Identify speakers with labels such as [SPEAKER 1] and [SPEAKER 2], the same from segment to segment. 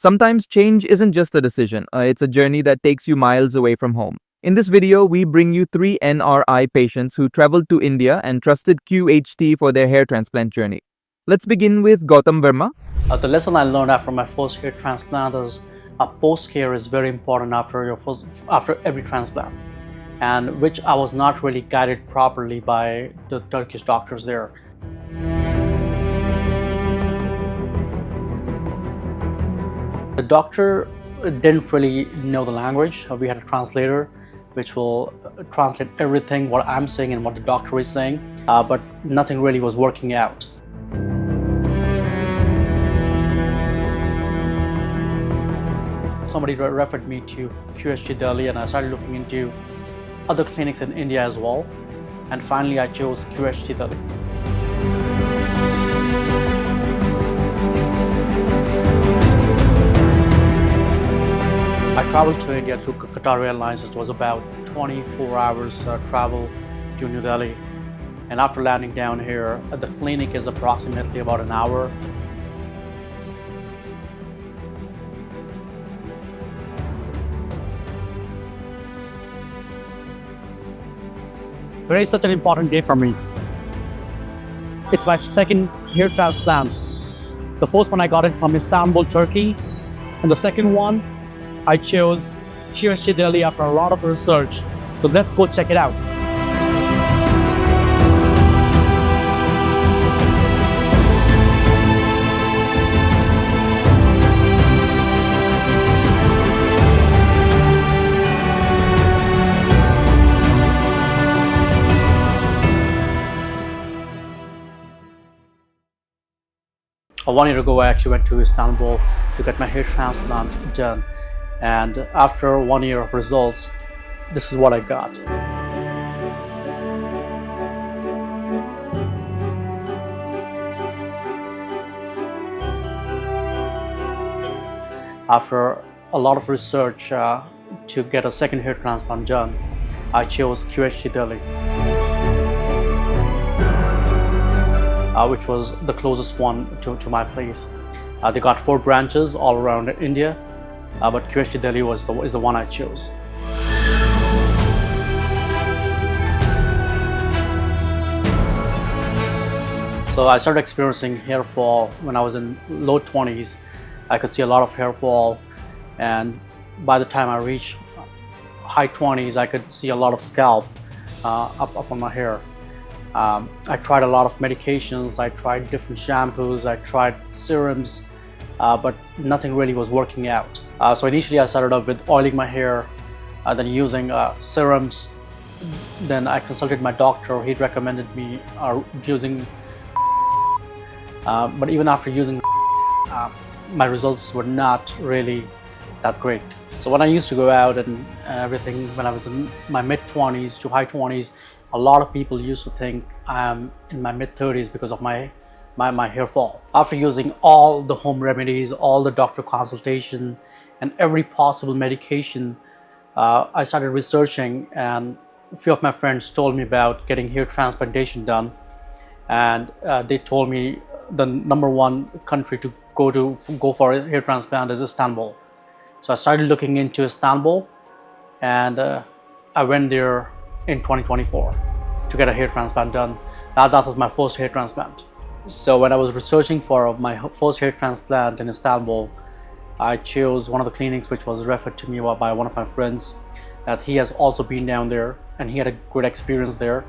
[SPEAKER 1] Sometimes change isn't just a decision, it's a journey that takes you miles away from home. In this video, we bring you 3 NRI patients who traveled to India and trusted QHT for their hair transplant journey. Let's begin with Gautam Verma.
[SPEAKER 2] The lesson I learned after my first hair transplant is post-care is very important after every transplant, and which I was not really guided properly by the Turkish doctors there. The doctor didn't really know the language. We had a translator which will translate everything, what I'm saying and what the doctor is saying, but nothing really was working out. Somebody referred me to QHT Delhi, and I started looking into other clinics in India as well, and finally I chose QHT Delhi. I traveled to India through Qatar Airlines. It was about 24 hours travel to New Delhi, and after landing down here, the clinic is approximately about an hour.
[SPEAKER 3] Today is such an important day for me. It's my second hair transplant. The first one I got it from Istanbul, Turkey, and the second one I chose QHT Delhi after a lot of research. So let's go check it out.
[SPEAKER 2] One year ago, I actually went to Istanbul to get my hair transplant done, and after 1 year of results, this is what I got. After a lot of research to get a second hair transplant done, I chose QHT Delhi, which was the closest one to my place. They got 4 branches all around India, but QHT Delhi is the one I chose. So I started experiencing hair fall when I was in low 20s. I could see a lot of hair fall, and by the time I reached high 20s, I could see a lot of scalp up on my hair. I tried a lot of medications, I tried different shampoos, I tried serums, but nothing really was working out. So initially I started off with oiling my hair, then using serums. Then I consulted my doctor. He recommended me using, but even after using, my results were not really that great. So when I used to go out and everything, when I was in my mid-20s to high 20s, a lot of people used to think I'm in my mid-30s because of my hair fall. After using all the home remedies, all the doctor consultation, and every possible medication, I started researching, and a few of my friends told me about getting hair transplantation done, and they told me the #1 country to go for a hair transplant is Istanbul. So I started looking into Istanbul, and I went there in 2024 to get a hair transplant done. That was my first hair transplant. So when I was researching for my first hair transplant in Istanbul, I chose one of the clinics which was referred to me by one of my friends, that he has also been down there and he had a good experience there.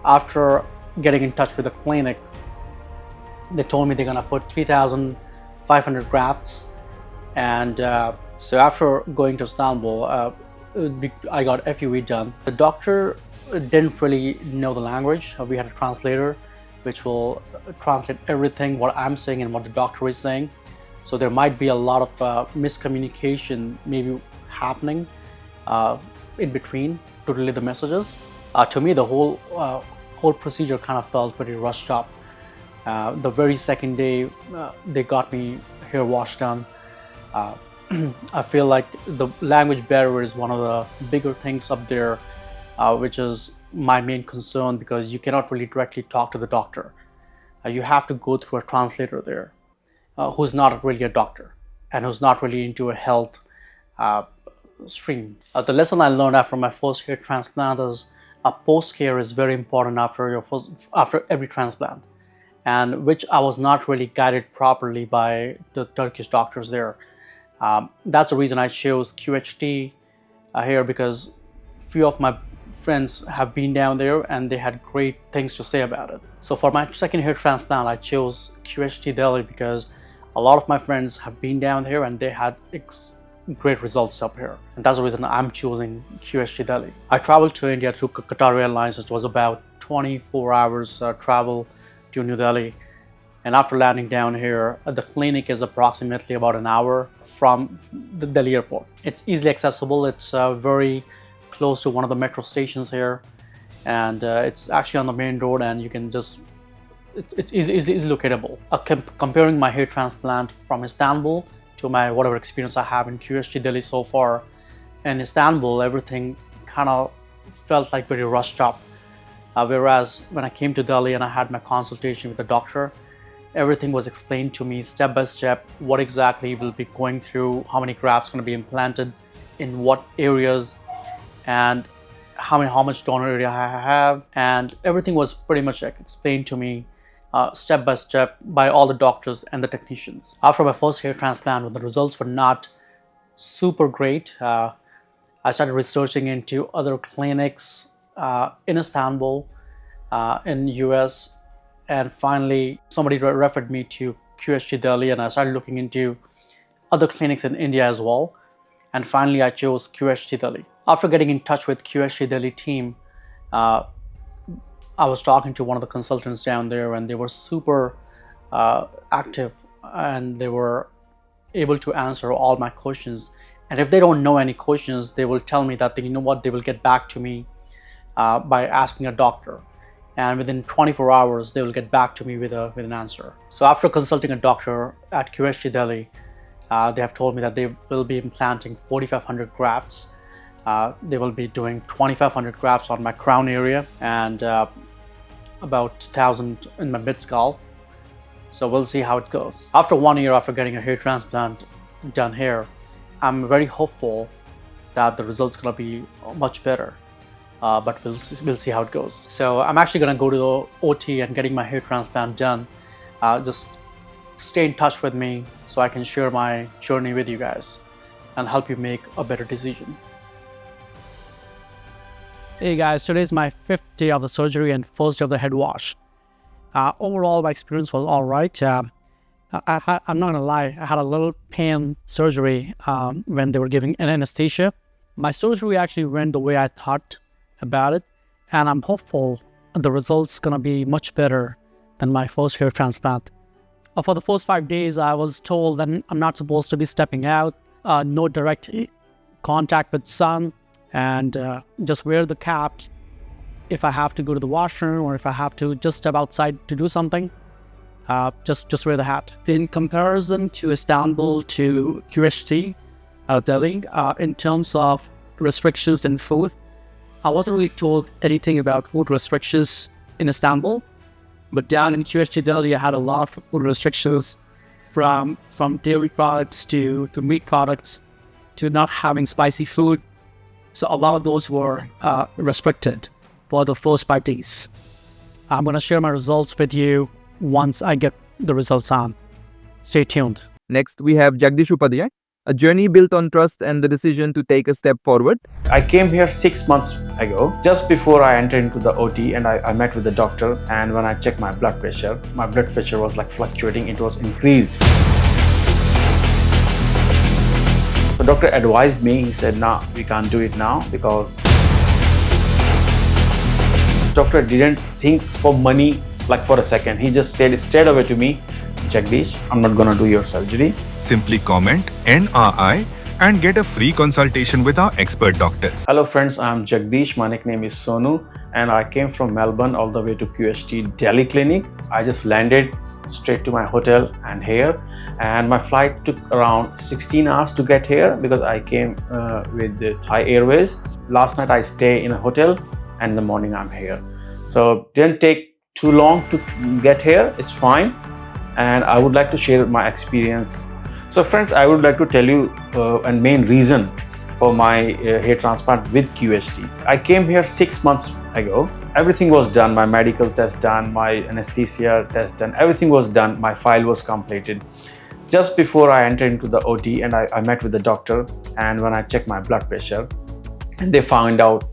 [SPEAKER 2] After getting in touch with the clinic, they told me they're gonna put 3,500 grafts, and so after going to Istanbul, I got FUE done. The doctor didn't really know the language. We had a translator which will translate everything, what I'm saying and what the doctor is saying. So there might be a lot of miscommunication maybe happening in between to relay the messages. To me, the whole procedure kind of felt very rushed up. The very second day, they got me hair wash done. I feel like the language barrier is one of the bigger things up there, which is my main concern, because you cannot really directly talk to the doctor. You have to go through a translator there, who's not really a doctor. and who's not really into a health stream. The lesson I learned after my first hair transplant is post-care is very important after every transplant, and which I was not really guided properly by the Turkish doctors there. That's the reason I chose QHT here, because few of my friends have been down there and they had great things to say about it. So for my second hair transplant, I chose QHT Delhi because a lot of my friends have been down here and they had great results up here, and that's the reason I'm choosing QHT Delhi. I traveled to India through Qatar Airlines. It was about 24 hours travel to New Delhi, and after landing down here, the clinic is approximately about an hour from the Delhi airport. It's easily accessible. It's very close to one of the metro stations here, and it's actually on the main road, and you can just it's easily locatable. Comparing my hair transplant from Istanbul to my whatever experience I have in QHT Delhi so far, in Istanbul everything kind of felt like very rushed up, whereas when I came to Delhi and I had my consultation with the doctor, everything was explained to me step by step, what exactly we'll be going through, how many grafts going to be implanted, in what areas, and how much donor area I have, and everything was pretty much explained to me step by step by all the doctors and the technicians. After my first hair transplant, when the results were not super great, I started researching into other clinics in Istanbul, in US, and finally somebody referred me to QHT Delhi, and I started looking into other clinics in India as well, and finally I chose QHT Delhi. After getting in touch with QHT Delhi team, I was talking to one of the consultants down there, and they were super active, and they were able to answer all my questions. And if they don't know any questions, they will tell me that they will get back to me by asking a doctor, and within 24 hours they will get back to me with an answer. So after consulting a doctor at QHT Delhi, they have told me that they will be implanting 4,500 grafts. They will be doing 2,500 grafts on my crown area and about 1,000 in my mid skull. So we'll see how it goes. After 1 year after getting a hair transplant done here, I'm very hopeful that the results gonna be much better, but we'll see how it goes. So I'm actually gonna go to the OT and getting my hair transplant done. Just stay in touch with me so I can share my journey with you guys and help you make a better decision.
[SPEAKER 3] Hey guys, today is my 5th day of the surgery and first day of the head wash. Overall, my experience was all right. I'm not gonna lie, I had a little pain surgery when they were giving an anesthesia. My surgery actually went the way I thought about it, and I'm hopeful the results gonna be much better than my first hair transplant. For the first 5 days, I was told that I'm not supposed to be stepping out, no direct contact with sun, and just wear the cap if I have to go to the washroom or if I have to just step outside to do something. Just wear the hat. In comparison to Istanbul to QHT Delhi, in terms of restrictions in food, I wasn't really told anything about food restrictions in Istanbul, but down in QHT Delhi, I had a lot of food restrictions from dairy products to meat products to not having spicy food. So a lot of those were restricted for the first 5 days. I'm going to share my results with you once I get the results on. Stay tuned.
[SPEAKER 1] Next, we have Jagdish, a journey built on trust and the decision to take a step forward.
[SPEAKER 4] I came here 6 months ago, just before I entered into the OT, and I met with the doctor, and when I checked my blood pressure was like fluctuating, it was increased. The doctor advised me, he said, "No, we can't do it now," because doctor didn't think for money like for a second. He just said straight away to me, "Jagdish, I'm not gonna do your surgery."
[SPEAKER 5] Simply comment NRI and get a free consultation with our expert doctors.
[SPEAKER 4] Hello friends, I'm Jagdish. My nickname is Sonu, and I came from Melbourne all the way to QHT Delhi Clinic. I just landed straight to my hotel and here, and my flight took around 16 hours to get here because I came with the Thai Airways. Last night I stayed in a hotel, and in the morning I'm here. So didn't take too long to get here. It's fine, and I would like to share my experience So friends, I would like to tell you a main reason for my hair transplant with QHT. I came here 6 months ago. Everything was done, my medical test done, my anesthesia test done, everything was done, my file was completed. Just before I entered into the OT, and I met with the doctor, and when I checked my blood pressure, and they found out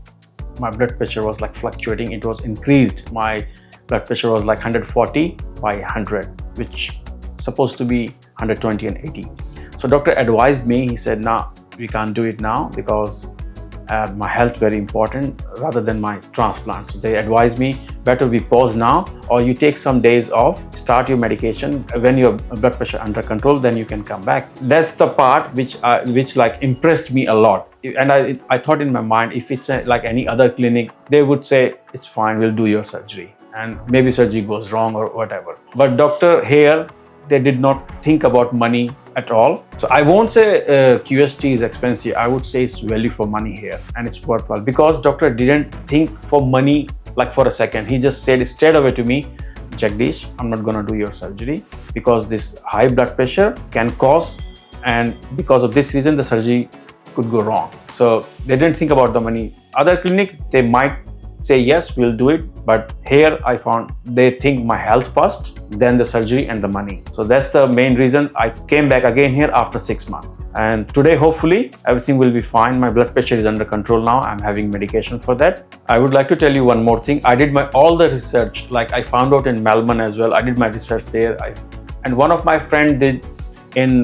[SPEAKER 4] my blood pressure was like fluctuating, it was increased. My blood pressure was like 140 by 100, which supposed to be 120 and 80. So doctor advised me, he said, nah, we can't do it now because my health very important rather than my transplant. So they advised me, better we pause now, or you take some days off, start your medication. When your blood pressure under control, then you can come back. That's the part which like impressed me a lot. And I thought in my mind, if it's like any other clinic, they would say, it's fine, we'll do your surgery. And maybe surgery goes wrong or whatever. But doctor here, they did not think about money at all. So I won't say QHT is expensive. I would say it's value for money here, and it's worthwhile because doctor didn't think for money like for a second. He just said straight away to me, Jagdish, I'm not gonna do your surgery because this high blood pressure can cause, and because of this reason the surgery could go wrong. So they didn't think about the money. Other clinic, they might say yes, we'll do it, but here I found they think my health first, then the surgery and the money. So that's the main reason I came back again here after 6 months. And today hopefully everything will be fine. My blood pressure is under control now. I'm having medication for that. I would like to tell you one more thing. I did all the research, like I found out in Melbourne as well. I did my research there, and one of my friend did in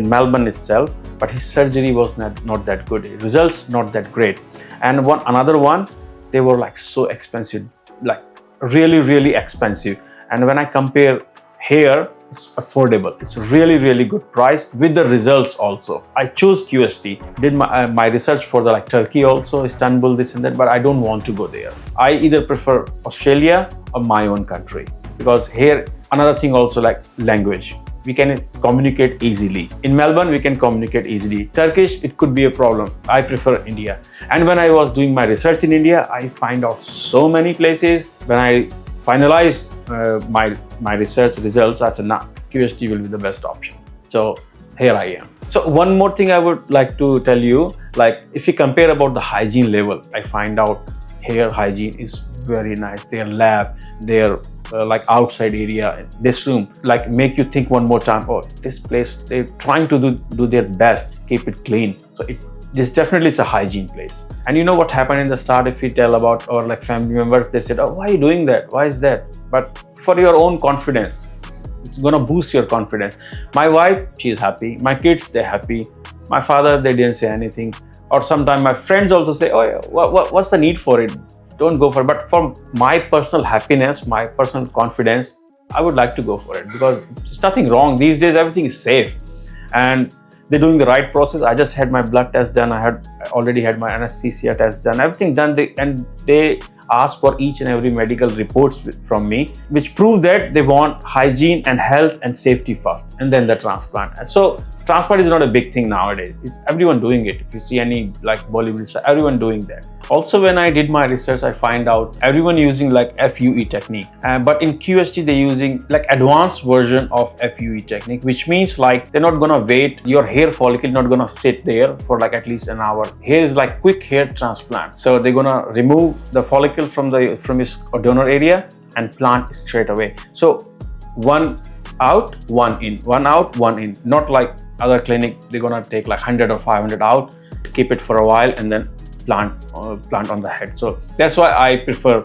[SPEAKER 4] Melbourne itself, but his surgery was not that good. Results not that great. And another one, they were like so expensive, like really expensive. And when I compare here, it's affordable. It's really good price with the results also. I chose QHT, did my research for the like Turkey also, Istanbul, this and that, but I don't want to go there. I either prefer Australia or my own country, because here another thing also, like language. We can communicate easily. In Melbourne, we can communicate easily. Turkish, it could be a problem. I prefer India. And when I was doing my research in India, I find out so many places. When I finalized my research results, I said, nah, QHT will be the best option. So here I am. So one more thing I would like to tell you, like if you compare about the hygiene level, I find out hair hygiene is very nice. Their lab, their like outside area, this room, like make you think one more time, oh, this place, they're trying to do their best, keep it clean. So this definitely is a hygiene place. And you know what happened in the start, if we tell about our like family members, they said, oh, why are you doing that? Why is that? But for your own confidence, it's gonna boost your confidence. My wife, she's happy. My kids, they're happy. My father, they didn't say anything. Or sometimes my friends also say, oh, what's the need for it? Don't go for it. But for my personal happiness, my personal confidence, I would like to go for it because there's nothing wrong. These days, everything is safe and they're doing the right process. I just had my blood test done. I already had my anesthesia test done, everything done. They asked for each and every medical reports from me, which prove that they want hygiene and health and safety first, and then the transplant. So transplant is not a big thing nowadays. It's everyone doing it. If you see any like Bollywood star, everyone doing that. Also, when I did my research, I find out everyone using like FUE technique, but in QHT they're using like advanced version of FUE technique, which means like they're not gonna wait. Your hair follicle not gonna sit there for like at least an hour. Here is like quick hair transplant. So they're gonna remove the follicle from your donor area and plant straight away. So one out, one in, one out, one in. Not like other clinic, they're gonna take like 100 or 500 out, keep it for a while, and then plant on the head. So that's why I prefer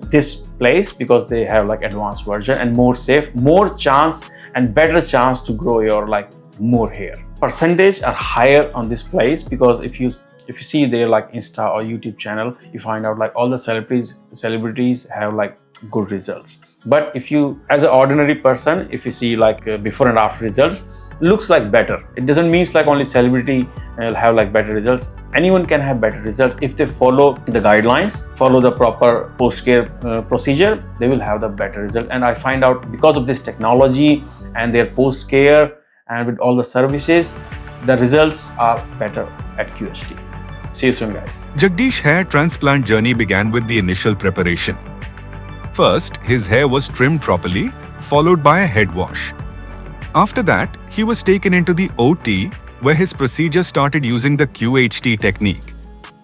[SPEAKER 4] this place, because they have like advanced version and more safe, more chance and better chance to grow your like more hair. Percentage are higher on this place because if you see their like Insta or YouTube channel, you find out like all the celebrities have like good results. But if you, as an ordinary person, if you see like before and after results, looks like better. It doesn't mean like only celebrity will have like better results. Anyone can have better results if they follow the guidelines, follow the proper post-care procedure, they will have the better result. And I find out because of this technology and their post-care and with all the services, the results are better at QHT. See you soon, guys.
[SPEAKER 5] Jagdish's hair transplant journey began with the initial preparation. First, his hair was trimmed properly, followed by a head wash. After that, he was taken into the OT, where his procedure started using the QHT technique,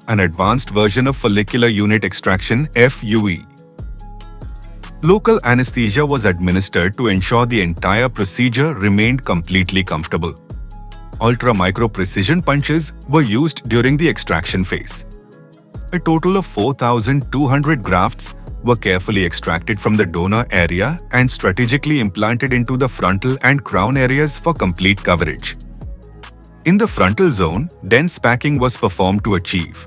[SPEAKER 5] an advanced version of follicular unit extraction (FUE). Local anesthesia was administered to ensure the entire procedure remained completely comfortable. Ultra-micro precision punches were used during the extraction phase. A total of 4,200 grafts were carefully extracted from the donor area and strategically implanted into the frontal and crown areas for complete coverage. In the frontal zone, dense packing was performed to achieve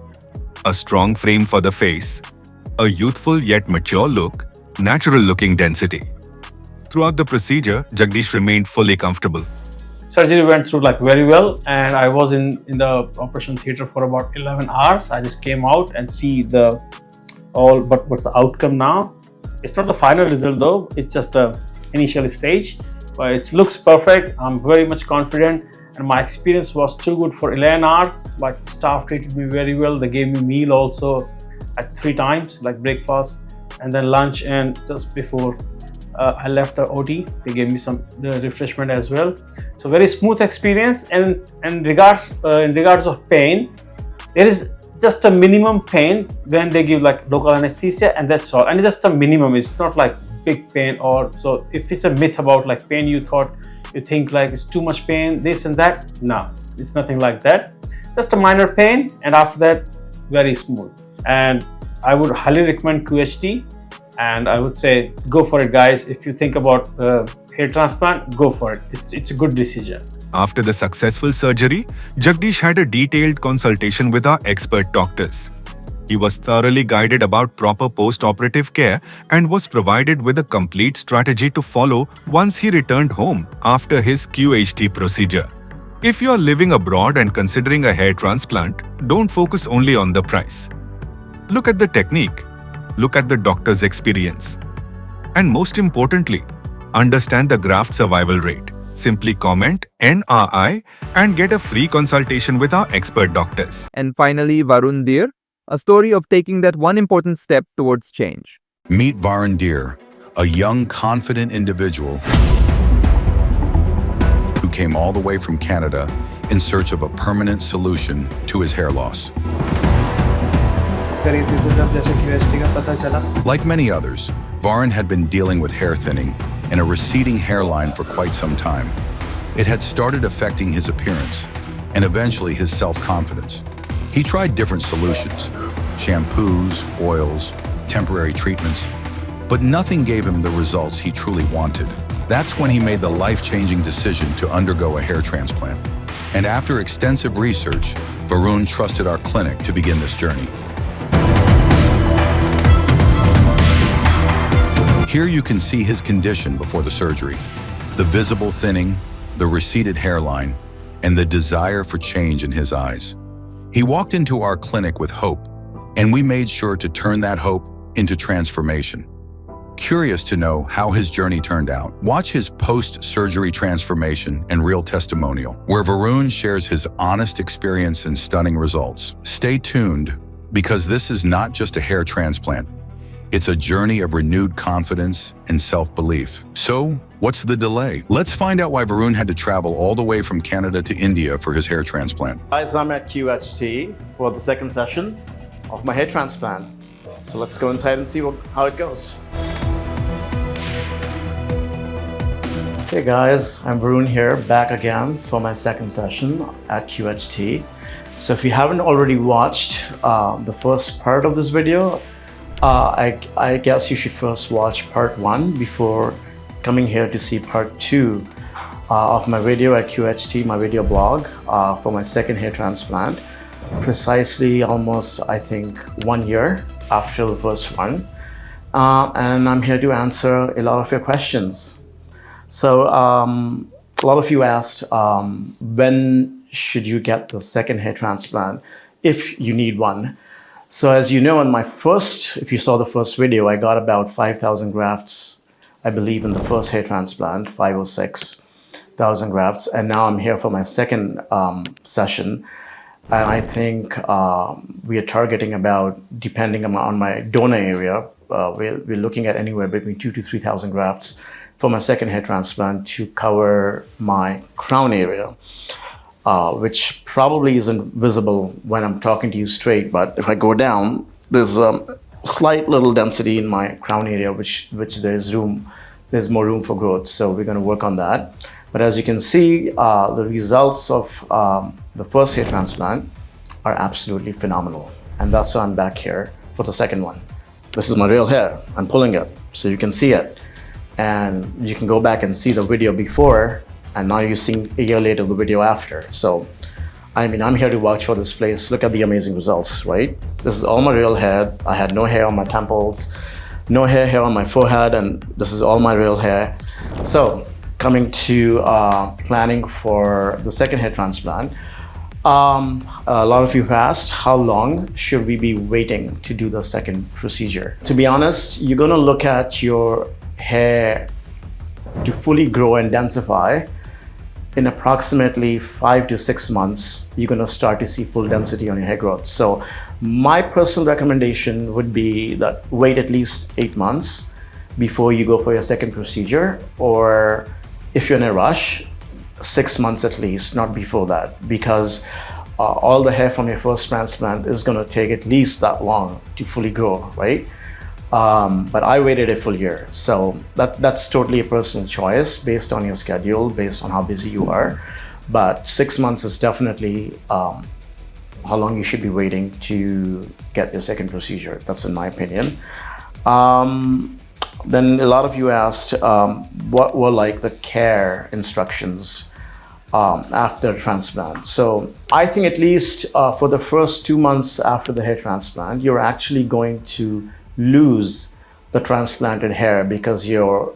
[SPEAKER 5] a strong frame for the face, a youthful yet mature look, natural-looking density. Throughout the procedure, Jagdish remained fully comfortable.
[SPEAKER 4] Surgery went through like very well, and I was in the operation theater for about 11 hours. I just came out and see but what's the outcome now? It's not the final result though, it's just the initial stage, but it looks perfect. I'm very much confident, and my experience was too good for 11 hours. Like, staff treated me very well. They gave me meal also at 3 times, like breakfast and then lunch, and just before I left the OT, they gave me some refreshment as well. So very smooth experience. And in regards of pain, there is just a minimum pain when they give like local anesthesia, and that's all. And it's just a minimum. It's not like big pain. Or so if it's a myth about like pain, you think like it's too much pain, this and that. No, it's nothing like that. Just a minor pain, and after that, very smooth. And I would highly recommend QHT, and I would say go for it, guys. If you think about hair transplant, go for it. It's a good decision.
[SPEAKER 5] After the successful surgery, Jagdish had a detailed consultation with our expert doctors. He was thoroughly guided about proper post-operative care and was provided with a complete strategy to follow once he returned home after his QHT procedure. If you are living abroad and considering a hair transplant, don't focus only on the price. Look at the technique. Look at the doctor's experience. And most importantly, understand the graft survival rate. Simply comment NRI and get a free consultation with our expert doctors.
[SPEAKER 1] And finally, Varun dear, a story of taking that one important step towards change.
[SPEAKER 6] Meet Varun Deer, a young, confident individual who came all the way from Canada in search of a permanent solution to his hair loss. Like many others, Varun had been dealing with hair thinning and a receding hairline for quite some time. It had started affecting his appearance and eventually his self-confidence. He tried different solutions, shampoos, oils, temporary treatments, but nothing gave him the results he truly wanted. That's when he made the life-changing decision to undergo a hair transplant. And after extensive research, Varun trusted our clinic to begin this journey. Here you can see his condition before the surgery, the visible thinning, the receded hairline, and the desire for change in his eyes. He walked into our clinic with hope, and we made sure to turn that hope into transformation. Curious to know how his journey turned out, watch his post-surgery transformation and real testimonial, where Varun shares his honest experience and stunning results. Stay tuned, because this is not just a hair transplant. It's a journey of renewed confidence and self-belief. So, what's the delay? Let's find out why Varun had to travel all the way from Canada to India for his hair transplant.
[SPEAKER 7] Guys, I'm at QHT for the second session of my hair transplant. So let's go inside and see how it goes. Hey guys, I'm Varun here, back again for my second session at QHT. So if you haven't already watched the first part of this video, I guess you should first watch part 1 before coming here to see part 2 of my video at QHT, my video blog for my second hair transplant. Precisely almost, I think, 1 year after the first one. And I'm here to answer a lot of your questions. So a lot of you asked, when should you get the second hair transplant if you need one? So as you know, if you saw the first video, I got about 5,000 grafts, I believe, in the first hair transplant, 5 or 6,000 grafts. And now I'm here for my second session. And I think we are targeting about, depending on my donor area, we're looking at anywhere between 2,000 to 3,000 grafts for my second hair transplant to cover my crown area, which probably isn't visible when I'm talking to you straight, but if I go down, there's a slight little density in my crown area, which there's more room for growth. So we're going to work on that. But as you can see, the results of the first hair transplant are absolutely phenomenal. And that's why I'm back here for the second one. This is my real hair. I'm pulling it so you can see it. And you can go back and see the video before, and now you're seeing a year later the video after. So, I mean, I'm here to vouch for this place. Look at the amazing results, right? This is all my real hair. I had no hair on my temples, no hair here on my forehead, and this is all my real hair. So, coming to planning for the second hair transplant, a lot of you have asked, how long should we be waiting to do the second procedure? To be honest, you're gonna look at your hair to fully grow and densify. In approximately 5 to 6 months, you're gonna start to see full density on your hair growth. So my personal recommendation would be that wait at least 8 months before you go for your second procedure, or if you're in a rush, 6 months at least, not before that, because all the hair from your first transplant is going to take at least that long to fully grow, right? But I waited a full year, so that's totally a personal choice based on your schedule, based on how busy you are. But 6 months is definitely how long you should be waiting to get your second procedure. That's in my opinion. Then a lot of you asked what were like the care instructions after transplant. So I think at least for the first 2 months after the hair transplant, you're actually going to lose the transplanted hair because your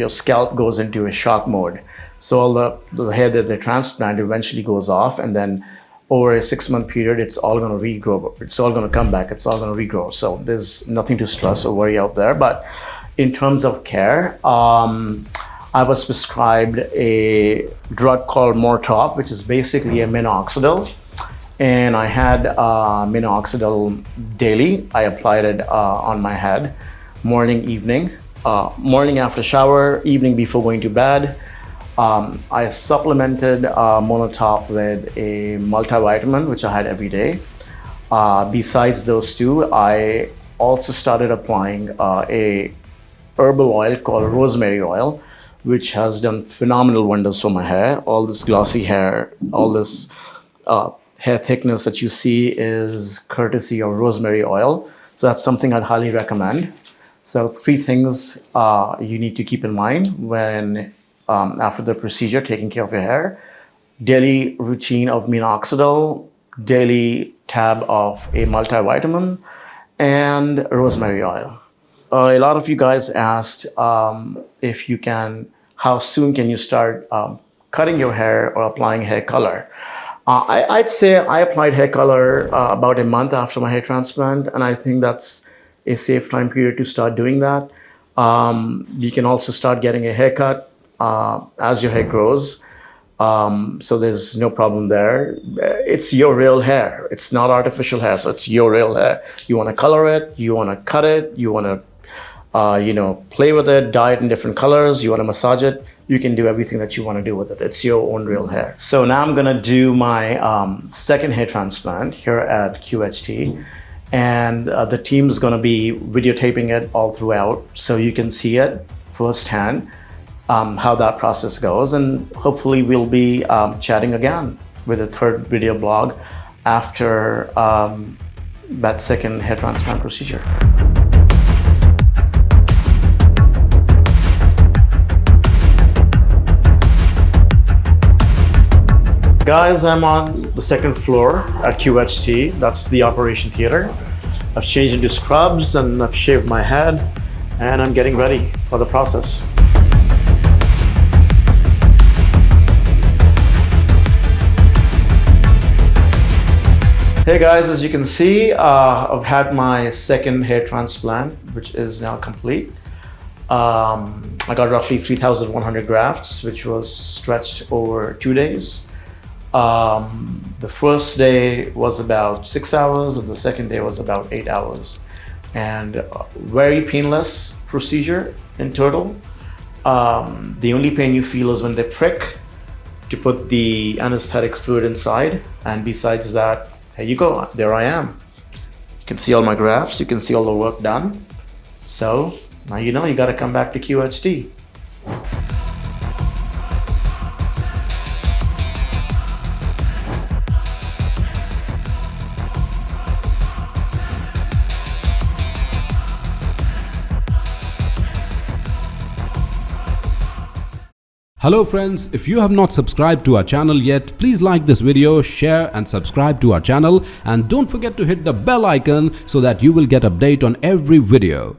[SPEAKER 7] scalp goes into a shock mode. So all the hair that they transplant eventually goes off, and then over a 6-month period, it's all going to regrow. It's all going to come back. It's all going to regrow. So there's nothing to stress or worry out there. But in terms of care, I was prescribed a drug called Mortop, which is basically a minoxidil. And I had minoxidil daily. I applied it on my head, morning, evening, morning after shower, evening before going to bed. I supplemented Monotop with a multivitamin, which I had every day. Besides those two, I also started applying a herbal oil called rosemary oil, which has done phenomenal wonders for my hair. All this glossy hair, all this hair thickness that you see is courtesy of rosemary oil. So that's something I'd highly recommend. So 3 things you need to keep in mind when after the procedure, taking care of your hair: daily routine of minoxidil, daily tab of a multivitamin, and rosemary oil. A lot of you guys asked if you can, how soon can you start cutting your hair or applying hair color? I'd say I applied hair color about a month after my hair transplant, and I think that's a safe time period to start doing that. You can also start getting a haircut as your hair grows. So there's no problem there. It's your real hair. It's not artificial hair, so it's your real hair. You want to color it, you want to cut it, you want to play with it, dye it in different colors, you want to massage it, you can do everything that you want to do with it. It's your own real hair. So now I'm gonna do my second hair transplant here at QHT, and the team is gonna be videotaping it all throughout so you can see it firsthand, how that process goes, and hopefully we'll be chatting again with a third video blog after that second hair transplant procedure. Guys, I'm on the second floor at QHT. That's the operation theater. I've changed into scrubs and I've shaved my head, and I'm getting ready for the process. Hey guys, as you can see, I've had my second hair transplant, which is now complete. I got roughly 3,100 grafts, which was stretched over 2 days. The first day was about 6 hours, and the second day was about 8 hours. And very painless procedure in total. The only pain you feel is when they prick to put the anesthetic fluid inside, and besides that, here you go, there I am. You can see all my grafts, you can see all the work done. So now you know you got to come back to QHT.
[SPEAKER 8] Hello friends, if you have not subscribed to our channel yet, please like this video, share and subscribe to our channel, and don't forget to hit the bell icon so that you will get update on every video.